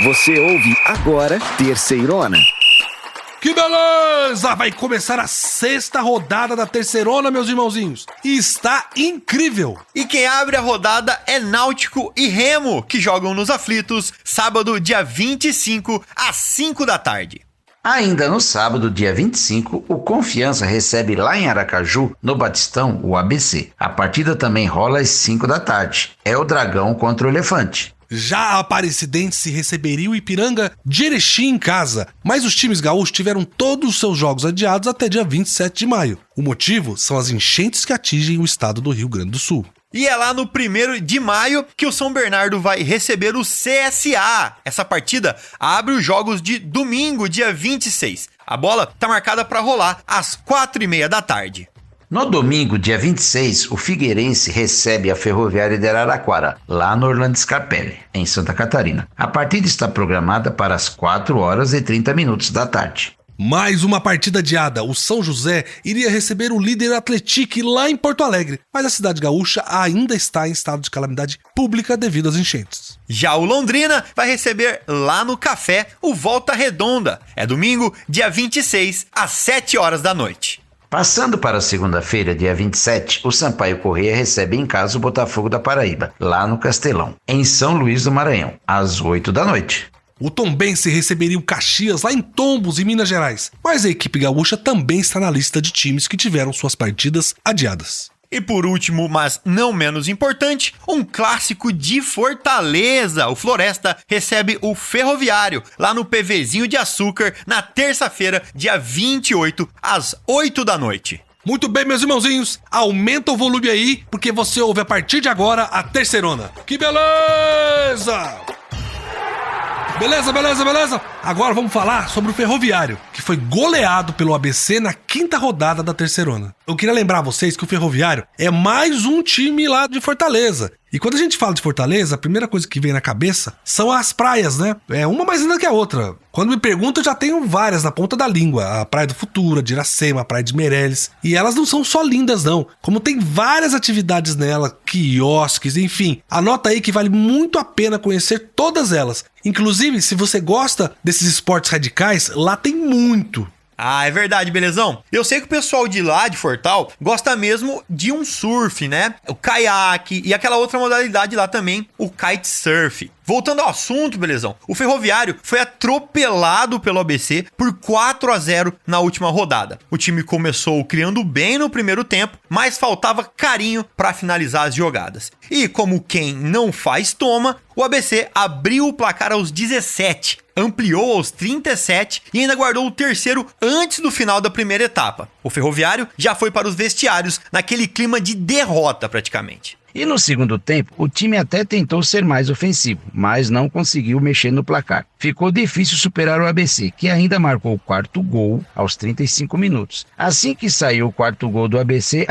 Você ouve agora Terceirona. Que beleza! Vai começar a 6ª rodada da Terceirona, meus irmãozinhos. E está incrível! E quem abre a rodada é Náutico e Remo, que jogam nos aflitos, sábado, dia 25, às 5 da tarde. Ainda no sábado, dia 25, o Confiança recebe lá em Aracaju, no Batistão, o ABC. A partida também rola às 5 da tarde. É o Dragão contra o Elefante. Já a Aparecidense receberia o Ipiranga de Erechim em casa, mas os times gaúchos tiveram todos os seus jogos adiados até dia 27 de maio. O motivo são as enchentes que atingem o estado do Rio Grande do Sul. E é lá no 1º de maio que o São Bernardo vai receber o CSA. Essa partida abre os jogos de domingo, dia 26. A bola está marcada para rolar às 4h30 da tarde. No domingo, dia 26, o Figueirense recebe a Ferroviária de Araraquara, lá no Orlando Scarpelli, em Santa Catarina. A partida está programada para as 4h30 da tarde. Mais uma partida adiada. O São José iria receber o líder Atlético lá em Porto Alegre, mas a cidade gaúcha ainda está em estado de calamidade pública devido às enchentes. Já o Londrina vai receber lá no Café o Volta Redonda. É domingo, dia 26, às 7h da noite. Passando para a segunda-feira, dia 27, o Sampaio Corrêa recebe em casa o Botafogo da Paraíba, lá no Castelão, em São Luís do Maranhão, às 8 da noite. O Tombense receberia o Caxias lá em Tombos, em Minas Gerais, mas a equipe gaúcha também está na lista de times que tiveram suas partidas adiadas. E por último, mas não menos importante, um clássico de Fortaleza. O Floresta recebe o Ferroviário lá no PVzinho de Açúcar na terça-feira, dia 28, às 8 da noite. Muito bem, meus irmãozinhos, aumenta o volume aí, porque você ouve a partir de agora a Terceirona. Que beleza! Beleza. Agora vamos falar sobre o Ferroviário, que foi goleado pelo ABC na 5ª rodada da Terceirona. Eu queria lembrar a vocês que o Ferroviário é mais um time lá de Fortaleza. E quando a gente fala de Fortaleza, a primeira coisa que vem na cabeça são as praias, né? É uma mais linda que a outra. Quando me perguntam, eu já tenho várias na ponta da língua. A Praia do Futuro, a de Iracema, a Praia de Meireles. E elas não são só lindas, não. Como tem várias atividades nela, quiosques, enfim. Anota aí que vale muito a pena conhecer todas elas. Inclusive, se você gosta desses esportes radicais, lá tem muito. Ah, é verdade, belezão? Eu sei que o pessoal de lá, de Fortal, gosta mesmo de um surf, né? O caiaque e aquela outra modalidade lá também, o kitesurf. Voltando ao assunto, belezão, o Ferroviário foi atropelado pelo ABC por 4-0 na última rodada. O time começou criando bem no primeiro tempo, mas faltava carinho para finalizar as jogadas. E como quem não faz toma, o ABC abriu o placar aos 17, ampliou aos 37 e ainda guardou o terceiro antes do final da primeira etapa. O Ferroviário já foi para os vestiários naquele clima de derrota praticamente. E no segundo tempo, o time até tentou ser mais ofensivo, mas não conseguiu mexer no placar. Ficou difícil superar o ABC, que ainda marcou o 4º gol aos 35 minutos. Assim que saiu o 4º gol do ABC,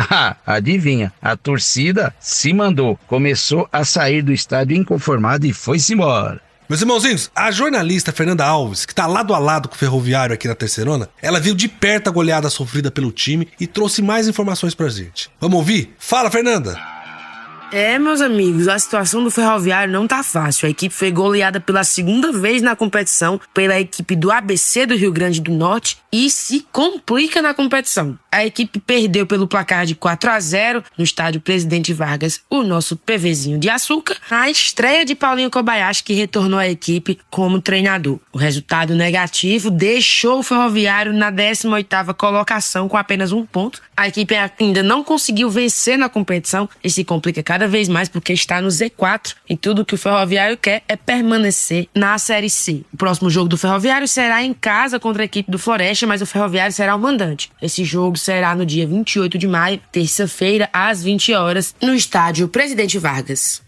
adivinha, a torcida se mandou. Começou a sair do estádio inconformada e foi-se embora. Meus irmãozinhos, a jornalista Fernanda Alves, que tá lado a lado com o Ferroviário aqui na Terceirona, ela viu de perto a goleada sofrida pelo time e trouxe mais informações pra gente. Vamos ouvir? Fala, Fernanda! Meus amigos, a situação do Ferroviário não tá fácil. A equipe foi goleada pela 2ª vez na competição pela equipe do ABC do Rio Grande do Norte e se complica na competição. A equipe perdeu pelo placar de 4-0 no estádio Presidente Vargas, o nosso PVzinho de Açúcar, na estreia de Paulinho Kobayashi, que retornou à equipe como treinador. O resultado negativo deixou o Ferroviário na 18ª colocação com apenas 1 ponto. A equipe ainda não conseguiu vencer na competição e se complica cada vez mais porque está no Z4 e tudo que o Ferroviário quer é permanecer na Série C. O próximo jogo do Ferroviário será em casa contra a equipe do Floresta, mas o Ferroviário será o mandante. Esse jogo será no dia 28 de maio, terça-feira, às 20 horas, no estádio Presidente Vargas.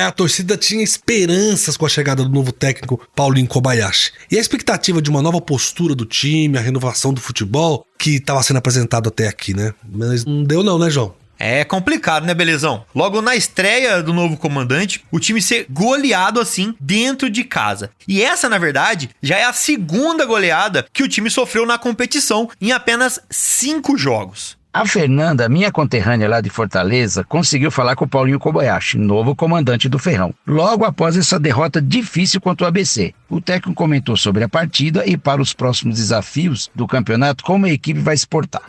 A torcida tinha esperanças com a chegada do novo técnico Paulinho Kobayashi. E a expectativa de uma nova postura do time, a renovação do futebol, que estava sendo apresentado até aqui, né? Mas não deu não, né, João? É complicado, né, belezão? Logo na estreia do novo comandante, o time ser goleado assim dentro de casa. E essa, na verdade, já é a 2ª goleada que o time sofreu na competição em apenas 5 jogos. A Fernanda, minha conterrânea lá de Fortaleza, conseguiu falar com o Paulinho Kobayashi, novo comandante do Ferrão, logo após essa derrota difícil contra o ABC. O técnico comentou sobre a partida e para os próximos desafios do campeonato, como a equipe vai se portar.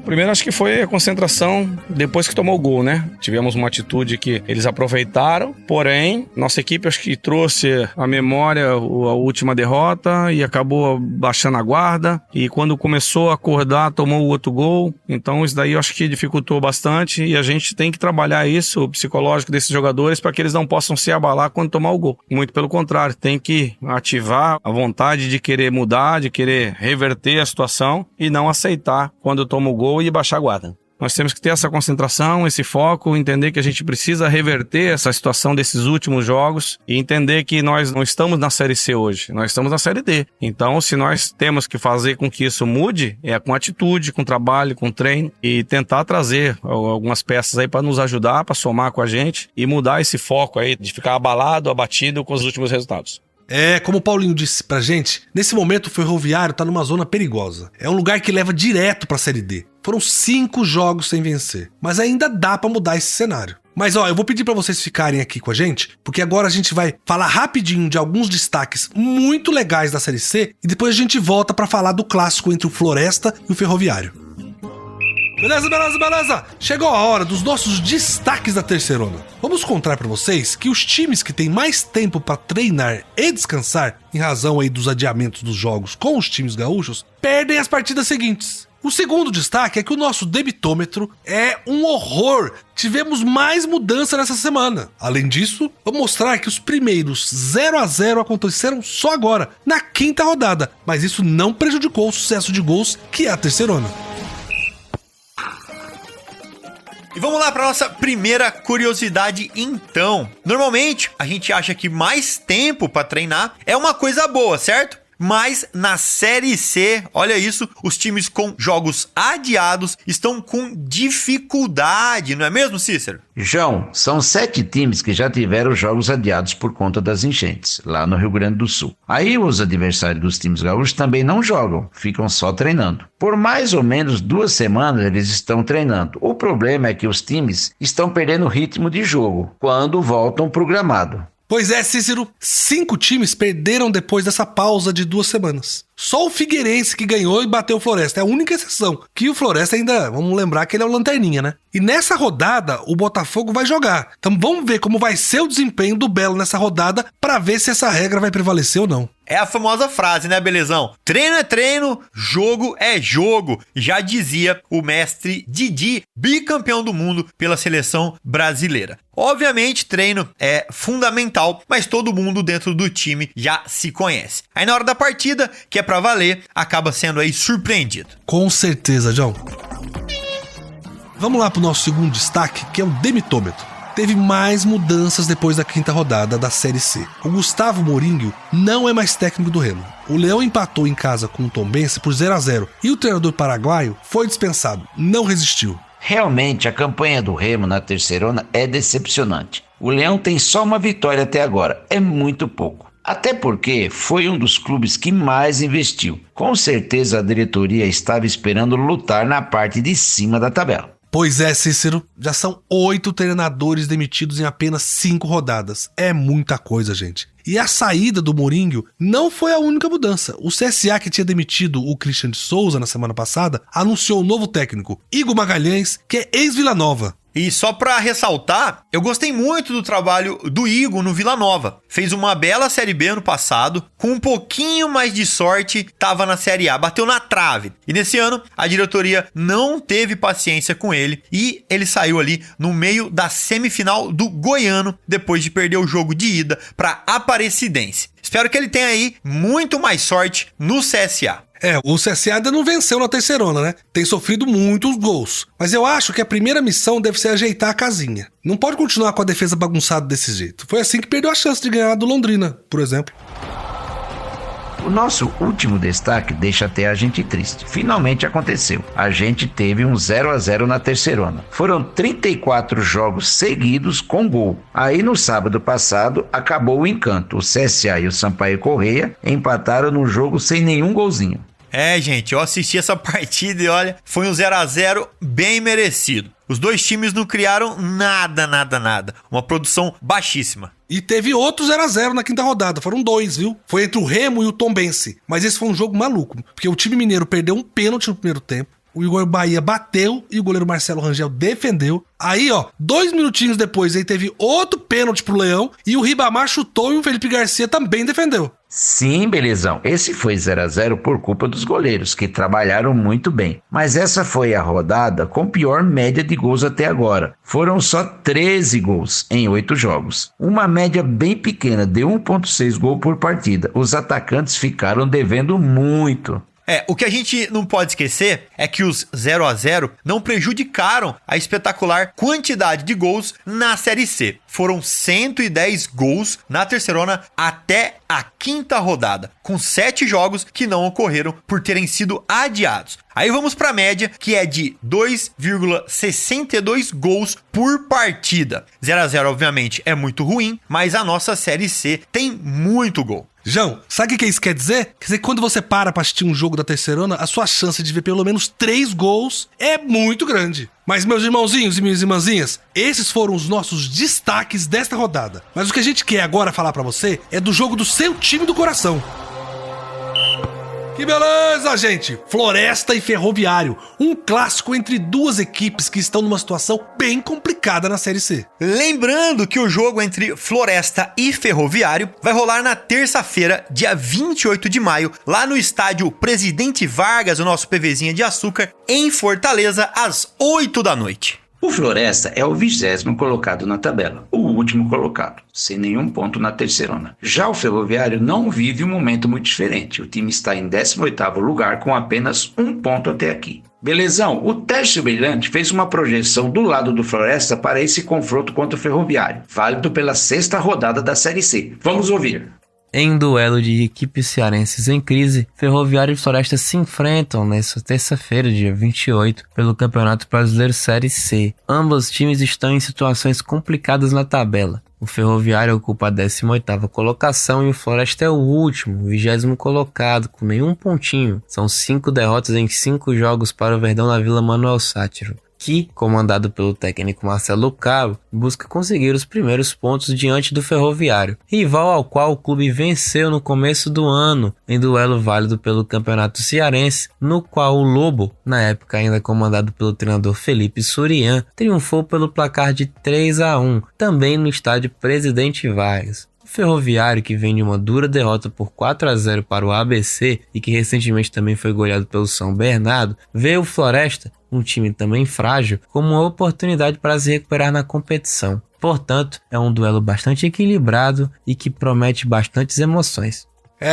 Primeiro, acho que foi a concentração depois que tomou o gol, né? Tivemos uma atitude que eles aproveitaram, porém, nossa equipe acho que trouxe à memória a última derrota e acabou baixando a guarda. E quando começou a acordar, tomou o outro gol. Então, isso daí eu acho que dificultou bastante e a gente tem que trabalhar isso, o psicológico desses jogadores, para que eles não possam se abalar quando tomar o gol. Muito pelo contrário, tem que ativar a vontade de querer mudar, de querer reverter a situação e não aceitar quando toma o gol e baixar a guarda. Nós temos que ter essa concentração, esse foco, entender que a gente precisa reverter essa situação desses últimos jogos e entender que nós não estamos na Série C hoje, nós estamos na Série D. Então, se nós temos que fazer com que isso mude, é com atitude, com trabalho, com treino e tentar trazer algumas peças aí para nos ajudar, para somar com a gente e mudar esse foco aí de ficar abalado, abatido com os últimos resultados. Como o Paulinho disse pra gente, nesse momento o Ferroviário tá numa zona perigosa. É um lugar que leva direto pra Série D. Foram 5 jogos sem vencer, mas ainda dá pra mudar esse cenário. Mas eu vou pedir pra vocês ficarem aqui com a gente, porque agora a gente vai falar rapidinho de alguns destaques muito legais da Série C e depois a gente volta pra falar do clássico entre o Floresta e o Ferroviário. Beleza. Chegou a hora dos nossos destaques da Terceirona. Vamos contar pra vocês que os times que têm mais tempo pra treinar e descansar, em razão aí dos adiamentos dos jogos com os times gaúchos, perdem as partidas seguintes. O segundo destaque é que o nosso debitômetro é um horror. Tivemos mais mudança nessa semana. Além disso, vou mostrar que os primeiros 0-0 aconteceram só agora, na 5ª rodada, mas isso não prejudicou o sucesso de gols que é a Terceirona. E vamos lá para nossa primeira curiosidade então. Normalmente, a gente acha que mais tempo para treinar é uma coisa boa, certo? Mas na Série C, olha isso, os times com jogos adiados estão com dificuldade, não é mesmo, Cícero? João, são 7 times que já tiveram jogos adiados por conta das enchentes, lá no Rio Grande do Sul. Aí os adversários dos times gaúchos também não jogam, ficam só treinando. Por mais ou menos 2 semanas eles estão treinando. O problema é que os times estão perdendo o ritmo de jogo quando voltam pro gramado. Pois é, Cícero, 5 times perderam depois dessa pausa de 2 semanas. Só o Figueirense que ganhou e bateu o Floresta, é a única exceção. Que o Floresta ainda, vamos lembrar que ele é o lanterninha, né? E nessa rodada, o Botafogo vai jogar. Então vamos ver como vai ser o desempenho do Belo nessa rodada para ver se essa regra vai prevalecer ou não. É a famosa frase, né, Belezão? Treino é treino, jogo é jogo. Já dizia o mestre Didi, bicampeão do mundo pela seleção brasileira. Obviamente, treino é fundamental, mas todo mundo dentro do time já se conhece. Aí na hora da partida, que é pra valer, acaba sendo aí surpreendido. Com certeza, João. Vamos lá pro nosso segundo destaque, que é o demitômetro. Teve mais mudanças depois da 5ª rodada da Série C. O Gustavo Mourinho não é mais técnico do Remo. O Leão empatou em casa com o Tombense por 0-0 e o treinador paraguaio foi dispensado, não resistiu. Realmente, a campanha do Remo na Terceirona é decepcionante. O Leão tem só uma vitória até agora, é muito pouco. Até porque foi um dos clubes que mais investiu. Com certeza a diretoria estava esperando lutar na parte de cima da tabela. Pois é, Cícero, já são 8 treinadores demitidos em apenas 5 rodadas. É muita coisa, gente. E a saída do Mourinho não foi a única mudança. O CSA, que tinha demitido o Christian de Souza na semana passada, anunciou um novo técnico, Igor Magalhães, que é ex-Vila Nova. E só pra ressaltar, eu gostei muito do trabalho do Igor no Vila Nova. Fez uma bela Série B ano passado, com um pouquinho mais de sorte, tava na Série A, bateu na trave. E nesse ano, a diretoria não teve paciência com ele e ele saiu ali no meio da semifinal do Goiano, depois de perder o jogo de ida pra Aparecidense. Espero que ele tenha aí muito mais sorte no CSA. O CSA ainda não venceu na Terceirona, né? Tem sofrido muitos gols. Mas eu acho que a primeira missão deve ser ajeitar a casinha. Não pode continuar com a defesa bagunçada desse jeito. Foi assim que perdeu a chance de ganhar do Londrina, por exemplo. O nosso último destaque deixa até a gente triste. Finalmente aconteceu. A gente teve um 0-0 na Terceirona. Foram 34 jogos seguidos com gol. Aí no sábado passado acabou o encanto. O CSA e o Sampaio Corrêa empataram no jogo sem nenhum golzinho. É, gente, eu assisti essa partida e olha, foi um 0x0 bem merecido. Os dois times não criaram nada. Uma produção baixíssima. E teve outro 0x0 na quinta rodada, foram 2, viu? Foi entre o Remo e o Tombense. Mas esse foi um jogo maluco, porque o time mineiro perdeu um pênalti no primeiro tempo. O Igor Bahia bateu e o goleiro Marcelo Rangel defendeu. Aí, 2 minutinhos depois, aí teve outro pênalti pro Leão e o Ribamar chutou e o Felipe Garcia também defendeu. Sim, Belezão, esse foi 0x0 por culpa dos goleiros, que trabalharam muito bem. Mas essa foi a rodada com pior média de gols até agora. Foram só 13 gols em 8 jogos. Uma média bem pequena de 1,6 gol por partida. Os atacantes ficaram devendo muito. O que a gente não pode esquecer é que os 0x0 não prejudicaram a espetacular quantidade de gols na Série C. Foram 110 gols na Terceirona até a quinta rodada, com 7 jogos que não ocorreram por terem sido adiados. Aí vamos para a média, que é de 2,62 gols por partida. 0x0, obviamente, é muito ruim, mas a nossa Série C tem muito gol. João, sabe o que isso quer dizer? Quer dizer que quando você para pra assistir um jogo da Terceirona, a sua chance de ver pelo menos 3 gols é muito grande. Mas, meus irmãozinhos e minhas irmãzinhas, esses foram os nossos destaques desta rodada. Mas o que a gente quer agora falar pra você é do jogo do seu time do coração. Que beleza, gente! Floresta e Ferroviário, um clássico entre duas equipes que estão numa situação bem complicada na Série C. Lembrando que o jogo entre Floresta e Ferroviário vai rolar na terça-feira, dia 28 de maio, lá no estádio Presidente Vargas, o nosso PVzinho de açúcar, em Fortaleza, às 8 da noite. O Floresta é o 20º colocado na tabela, o último colocado, sem nenhum ponto na Terceirona. Já o Ferroviário não vive um momento muito diferente. O time está em 18º lugar com apenas 1 ponto até aqui. Belezão, o Tércio Brilhante fez uma projeção do lado do Floresta para esse confronto contra o Ferroviário, válido pela 6ª rodada da Série C. Vamos ouvir. Em duelo de equipes cearenses em crise, Ferroviário e Floresta se enfrentam nesta terça-feira, dia 28, pelo Campeonato Brasileiro Série C. Ambos times estão em situações complicadas na tabela. O Ferroviário ocupa a 18ª colocação e o Floresta é o último, o 20º colocado, com nenhum pontinho. São 5 derrotas em 5 jogos para o Verdão na Vila Manuel Sátiro, que, comandado pelo técnico Marcelo Cabo, busca conseguir os primeiros pontos diante do Ferroviário, rival ao qual o clube venceu no começo do ano, em duelo válido pelo Campeonato Cearense, no qual o Lobo, na época ainda comandado pelo treinador Felipe Surian, triunfou pelo placar de 3-1, também no estádio Presidente Vargas. O Ferroviário, que vem de uma dura derrota por 4-0 para o ABC e que recentemente também foi goleado pelo São Bernardo, vê o Floresta, um time também frágil, como uma oportunidade para se recuperar na competição. Portanto, é um duelo bastante equilibrado e que promete bastantes emoções.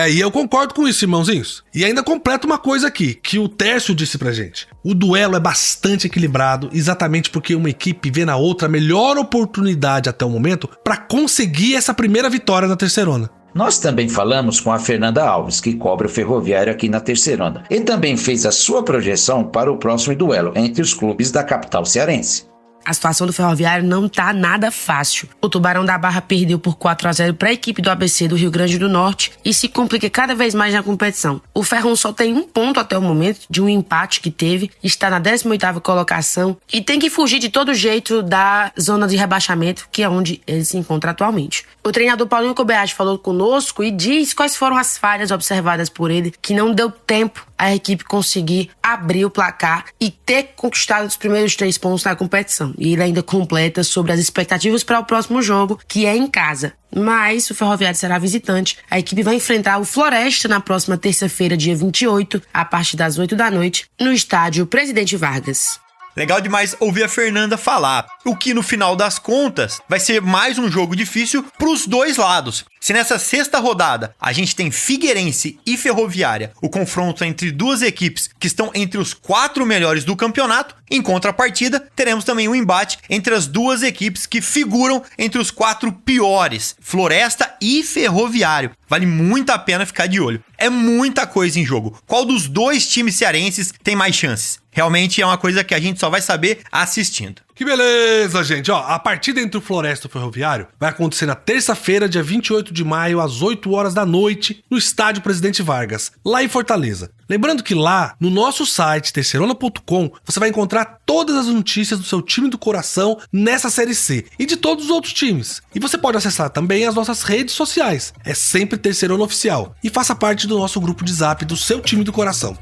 E eu concordo com isso, irmãozinhos. E ainda completo uma coisa aqui, que o Tércio disse pra gente. O duelo é bastante equilibrado, exatamente porque uma equipe vê na outra a melhor oportunidade até o momento para conseguir essa primeira vitória na Terceirona. Nós também falamos com a Fernanda Alves, que cobre o Ferroviário aqui na Terceirona, e também fez a sua projeção para o próximo duelo entre os clubes da capital cearense. A situação do Ferroviário não tá nada fácil. O Tubarão da Barra perdeu por 4-0 para a equipe do ABC do Rio Grande do Norte e se complica cada vez mais na competição. O Ferrão só tem 1 ponto até o momento de um empate que teve, está na 18ª colocação e tem que fugir de todo jeito da zona de rebaixamento, que é onde ele se encontra atualmente. O treinador Paulinho Kobayashi falou conosco e diz quais foram as falhas observadas por ele, que não deu tempo a equipe conseguir abrir o placar e ter conquistado os primeiros 3 pontos na competição. E ele ainda completa sobre as expectativas para o próximo jogo, que é em casa. Mas o Ferroviário será visitante. A equipe vai enfrentar o Floresta na próxima terça-feira, dia 28, a partir das 8 da noite, no estádio Presidente Vargas. Legal demais ouvir a Fernanda falar, o que no final das contas vai ser mais um jogo difícil para os dois lados. Se nessa 6ª rodada a gente tem Figueirense e Ferroviária, o confronto entre duas equipes que estão entre os 4 melhores do campeonato, em contrapartida teremos também um embate entre as duas equipes que figuram entre os 4 piores, Floresta e Ferroviário. Vale muito a pena ficar de olho. É muita coisa em jogo. Qual dos dois times cearenses tem mais chances? Realmente é uma coisa que a gente só vai saber assistindo. Que beleza, gente. Ó, a partida entre o Floresta e o Ferroviário vai acontecer na terça-feira, dia 28 de maio, às 8 horas da noite, no Estádio Presidente Vargas, lá em Fortaleza. Lembrando que lá, no nosso site, terceirona.com, você vai encontrar todas as notícias do seu time do coração nessa Série C e de todos os outros times. E você pode acessar também as nossas redes sociais. É sempre Terceirona Oficial. E faça parte do nosso grupo de zap do seu time do coração.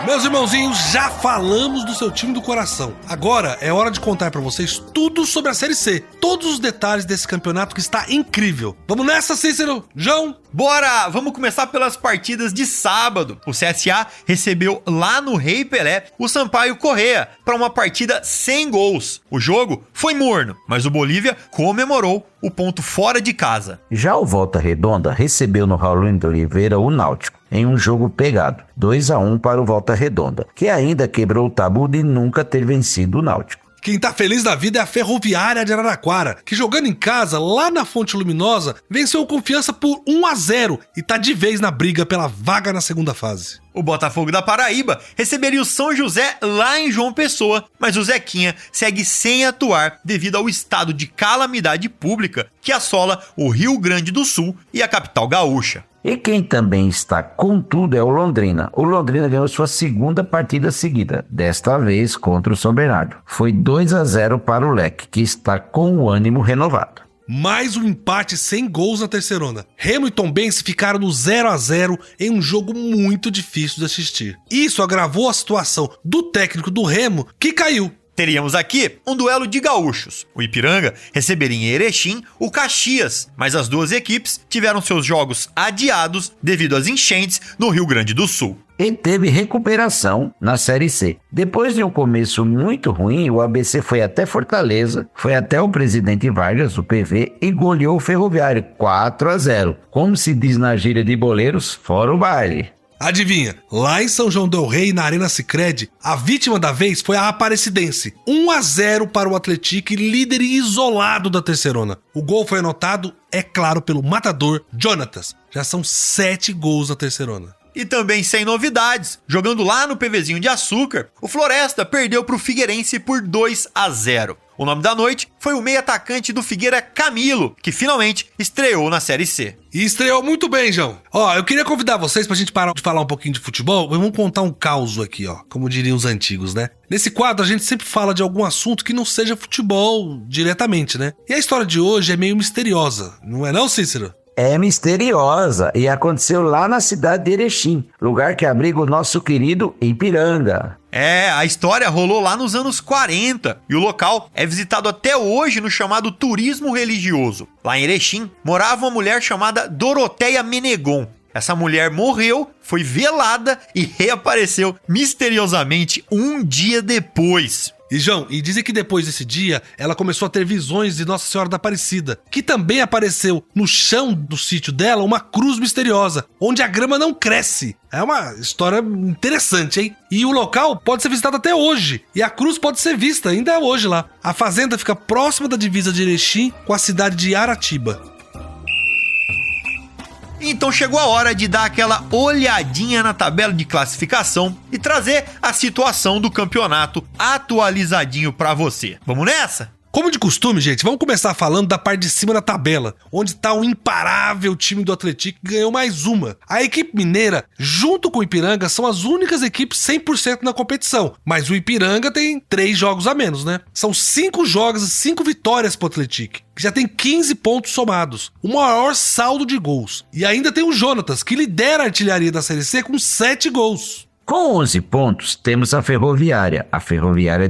Meus irmãozinhos, já falamos do seu time do coração. Agora é hora de contar pra vocês tudo sobre a Série C. Todos os detalhes desse campeonato que está incrível. Vamos nessa, Cícero? João? Bora! Vamos começar pelas partidas de sábado. O CSA recebeu lá no Rei Pelé o Sampaio Corrêa para uma partida sem gols. O jogo foi morno, mas o Bolívia comemorou o ponto fora de casa. Já o Volta Redonda recebeu no Raulino de Oliveira o Náutico, em um jogo pegado, 2-1 para o Volta Redonda, que ainda quebrou o tabu de nunca ter vencido o Náutico. Quem tá feliz da vida é a Ferroviária de Araraquara, que jogando em casa, lá na Fonte Luminosa, venceu o Confiança por 1-0 e tá de vez na briga pela vaga na segunda fase. O Botafogo da Paraíba receberia o São José lá em João Pessoa, mas o Zequinha segue sem atuar devido ao estado de calamidade pública que assola o Rio Grande do Sul e a capital gaúcha. E quem também está com tudo é o Londrina. O Londrina ganhou sua segunda partida seguida, desta vez contra o São Bernardo. Foi 2-0 para o Leque, que está com o ânimo renovado. Mais um empate sem gols na Terceirona. Remo e Tombense ficaram no 0-0 em um jogo muito difícil de assistir. Isso agravou a situação do técnico do Remo, que caiu. Teríamos aqui um duelo de gaúchos. O Ipiranga receberia em Erechim o Caxias, mas as duas equipes tiveram seus jogos adiados devido às enchentes no Rio Grande do Sul. E teve recuperação na Série C. Depois de um começo muito ruim, o ABC foi até Fortaleza, foi até o Presidente Vargas, o PV, e goleou o Ferroviário 4-0. Como se diz na gíria de boleiros, fora o baile. Adivinha, lá em São João del Rei, na Arena Sicredi, a vítima da vez foi a Aparecidense. 1-0 para o Atlético, líder isolado da Terceirona. O gol foi anotado, é claro, pelo matador Jonatas. Já são 7 gols na Terceirona. E também sem novidades, jogando lá no PVzinho de Açúcar, o Floresta perdeu para o Figueirense por 2-0. O nome da noite foi o meio-atacante do Figueira, Camilo, que finalmente estreou na Série C. E estreou muito bem, João. Ó, eu queria convidar vocês pra gente parar de falar um pouquinho de futebol. Vamos contar um caos aqui, ó, como diriam os antigos, né? Nesse quadro a gente sempre fala de algum assunto que não seja futebol diretamente, né? E a história de hoje é meio misteriosa, não é não, Cícero? É misteriosa e aconteceu lá na cidade de Erechim, lugar que abriga o nosso querido Ipiranga. A história rolou lá nos anos 40 e o local é visitado até hoje no chamado turismo religioso. Lá em Erechim morava uma mulher chamada Doroteia Menegon. Essa mulher morreu, foi velada e reapareceu misteriosamente um dia depois. E João, e dizem que depois desse dia, ela começou a ter visões de Nossa Senhora da Aparecida, que também apareceu no chão do sítio dela uma cruz misteriosa, onde a grama não cresce. É uma história interessante, hein? E o local pode ser visitado até hoje, e a cruz pode ser vista ainda hoje lá. A fazenda fica próxima da divisa de Erechim com a cidade de Aratiba. Então chegou a hora de dar aquela olhadinha na tabela de classificação e trazer a situação do campeonato atualizadinho pra você. Vamos nessa? Como de costume, gente, vamos começar falando da parte de cima da tabela, onde tá o imparável time do Atlético que ganhou mais uma. A equipe mineira, junto com o Ipiranga, são as únicas equipes 100% na competição, mas o Ipiranga tem 3 jogos a menos, né? São 5 jogos e 5 vitórias pro Atlético, que já tem 15 pontos somados, o maior saldo de gols. E ainda tem o Jonatas, que lidera a artilharia da Série C com 7 gols. Com 11 pontos, temos a Ferroviária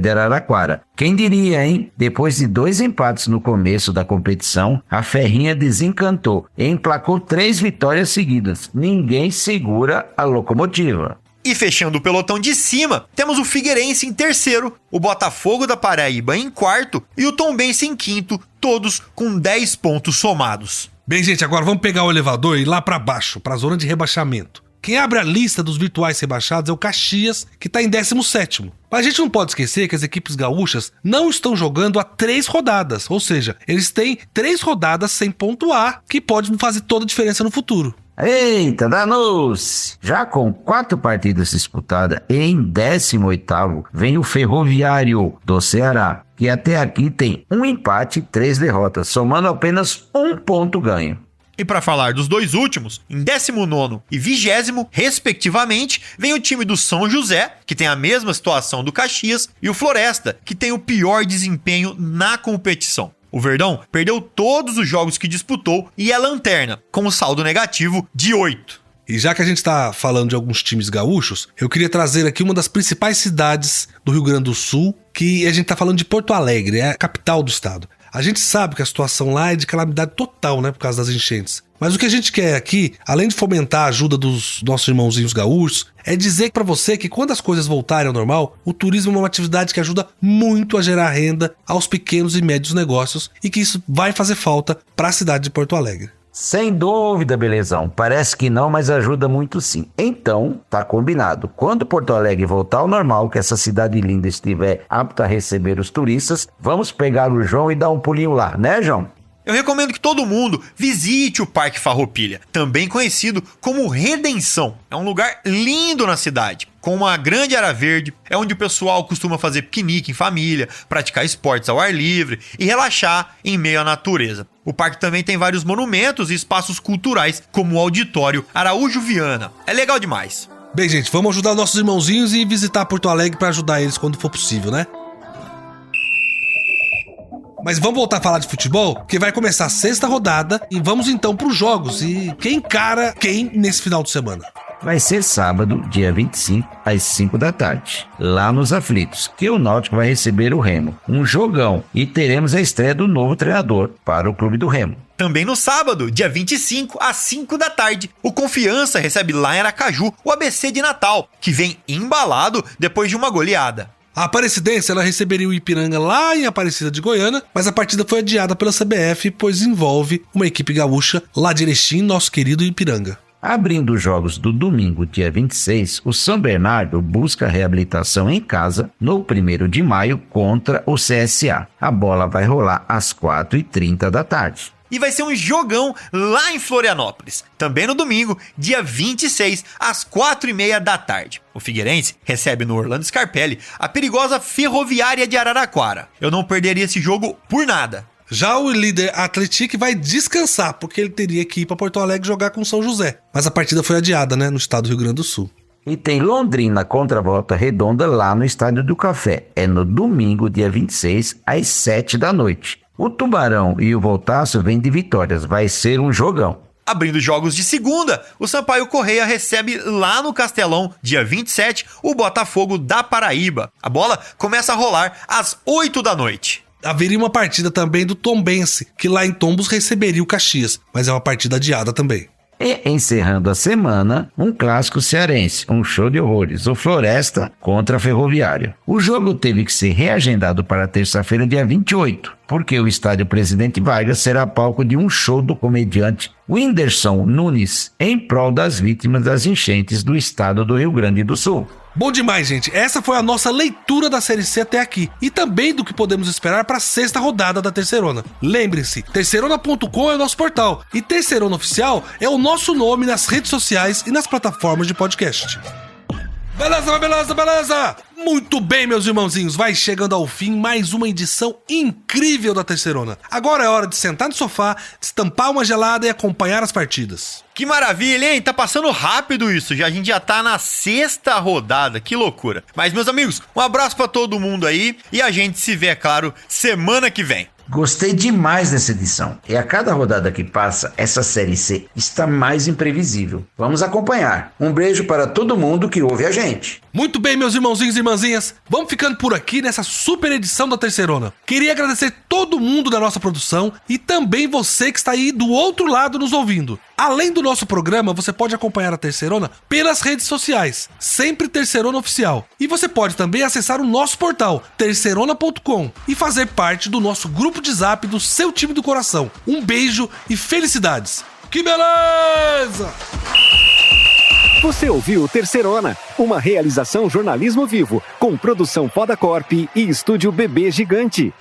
de Araraquara. Quem diria, hein? Depois de 2 empates no começo da competição, a Ferrinha desencantou e emplacou 3 vitórias seguidas. Ninguém segura a locomotiva. E fechando o pelotão de cima, temos o Figueirense em terceiro, o Botafogo da Paraíba em quarto e o Tombense em quinto, todos com 10 pontos somados. Bem, gente, agora vamos pegar o elevador e ir lá pra baixo, pra zona de rebaixamento. Quem abre a lista dos virtuais rebaixados é o Caxias, que está em 17º. Mas a gente não pode esquecer que as equipes gaúchas não estão jogando há 3 rodadas, ou seja, eles têm 3 rodadas sem pontuar, que pode fazer toda a diferença no futuro. Eita, danou-se! Já com 4 partidas disputadas, em 18º vem o Ferroviário do Ceará, que até aqui tem 1 empate e 3 derrotas, somando apenas 1 ponto ganho. E para falar dos dois últimos, em 19º e 20º, respectivamente, vem o time do São José, que tem a mesma situação do Caxias, e o Floresta, que tem o pior desempenho na competição. O Verdão perdeu todos os jogos que disputou e é lanterna, com um saldo negativo de 8. E já que a gente está falando de alguns times gaúchos, eu queria trazer aqui uma das principais cidades do Rio Grande do Sul, que a gente está falando de Porto Alegre, é a capital do estado. A gente sabe que a situação lá é de calamidade total, né, por causa das enchentes. Mas o que a gente quer aqui, além de fomentar a ajuda dos nossos irmãozinhos gaúchos, é dizer para você que quando as coisas voltarem ao normal, o turismo é uma atividade que ajuda muito a gerar renda aos pequenos e médios negócios e que isso vai fazer falta para a cidade de Porto Alegre. Sem dúvida, Belezão. Parece que não, mas ajuda muito sim. Então, tá combinado. Quando Porto Alegre voltar ao normal, que essa cidade linda estiver apta a receber os turistas, vamos pegar o João e dar um pulinho lá, né, João? Eu recomendo que todo mundo visite o Parque Farroupilha, também conhecido como Redenção. É um lugar lindo na cidade, com uma grande área verde, é onde o pessoal costuma fazer piquenique em família, praticar esportes ao ar livre e relaxar em meio à natureza. O parque também tem vários monumentos e espaços culturais, como o Auditório Araújo Viana. É legal demais. Bem, gente, vamos ajudar nossos irmãozinhos e visitar Porto Alegre para ajudar eles quando for possível, né? Mas vamos voltar a falar de futebol, que vai começar a 6ª rodada e vamos então para os jogos. E quem encara quem nesse final de semana? Vai ser sábado, dia 25, às 5 da tarde, lá nos Aflitos, que o Náutico vai receber o Remo. Um jogão, e teremos a estreia do novo treinador para o clube do Remo. Também no sábado, dia 25, às 5 da tarde, o Confiança recebe lá em Aracaju o ABC de Natal, que vem embalado depois de uma goleada. A Aparecidense ela receberia o Ipiranga lá em Aparecida de Goiânia, mas a partida foi adiada pela CBF, pois envolve uma equipe gaúcha lá de Erechim, nosso querido Ipiranga. Abrindo os jogos do domingo, dia 26, o São Bernardo busca reabilitação em casa no 1º de maio contra o CSA. A bola vai rolar às 4h30 da tarde. E vai ser um jogão lá em Florianópolis, também no domingo, dia 26, às 4h30 da tarde. O Figueirense recebe no Orlando Scarpelli a perigosa Ferroviária de Araraquara. Eu não perderia esse jogo por nada. Já o líder Atlético vai descansar, porque ele teria que ir para Porto Alegre jogar com São José. Mas a partida foi adiada, né, no estado do Rio Grande do Sul. E tem Londrina contra Volta Redonda lá no Estádio do Café. É no domingo, dia 26, às 7 da noite. O Tubarão e o Voltaço vêm de vitórias, vai ser um jogão. Abrindo jogos de segunda, o Sampaio Correia recebe lá no Castelão, dia 27, o Botafogo da Paraíba. A bola começa a rolar às 8 da noite. Haveria uma partida também do Tombense, que lá em Tombos receberia o Caxias, mas é uma partida adiada também. E encerrando a semana, um clássico cearense, um show de horrores, o Floresta contra a Ferroviária. O jogo teve que ser reagendado para terça-feira, dia 28, porque o estádio Presidente Vargas será palco de um show do comediante Whindersson Nunes, em prol das vítimas das enchentes do estado do Rio Grande do Sul. Bom demais, gente. Essa foi a nossa leitura da Série C até aqui. E também do que podemos esperar para a 6ª rodada da Terceirona. Lembre-se, terceirona.com é o nosso portal. E Terceirona Oficial é o nosso nome nas redes sociais e nas plataformas de podcast. Beleza, beleza, beleza! Muito bem, meus irmãozinhos, vai chegando ao fim mais uma edição incrível da Terceirona. Agora é hora de sentar no sofá, destampar uma gelada e acompanhar as partidas. Que maravilha, hein? Tá passando rápido isso, a gente já tá na 6ª rodada, que loucura. Mas, meus amigos, um abraço pra todo mundo aí e a gente se vê, é claro, semana que vem. Gostei demais dessa edição. E a cada rodada que passa, essa Série C está mais imprevisível. Vamos acompanhar. Um beijo para todo mundo que ouve a gente. Muito bem, meus irmãozinhos e irmãzinhas. Vamos ficando por aqui nessa super edição da Terceirona. Queria agradecer todo mundo da nossa produção e também você que está aí do outro lado nos ouvindo. Além do nosso programa, você pode acompanhar a Terceirona pelas redes sociais, sempre Terceirona Oficial. E você pode também acessar o nosso portal, terceirona.com, e fazer parte do nosso grupo de zap do seu time do coração. Um beijo e felicidades. Que beleza! Você ouviu Terceirona, uma realização jornalismo vivo, com produção Podacorp e estúdio Bebê Gigante.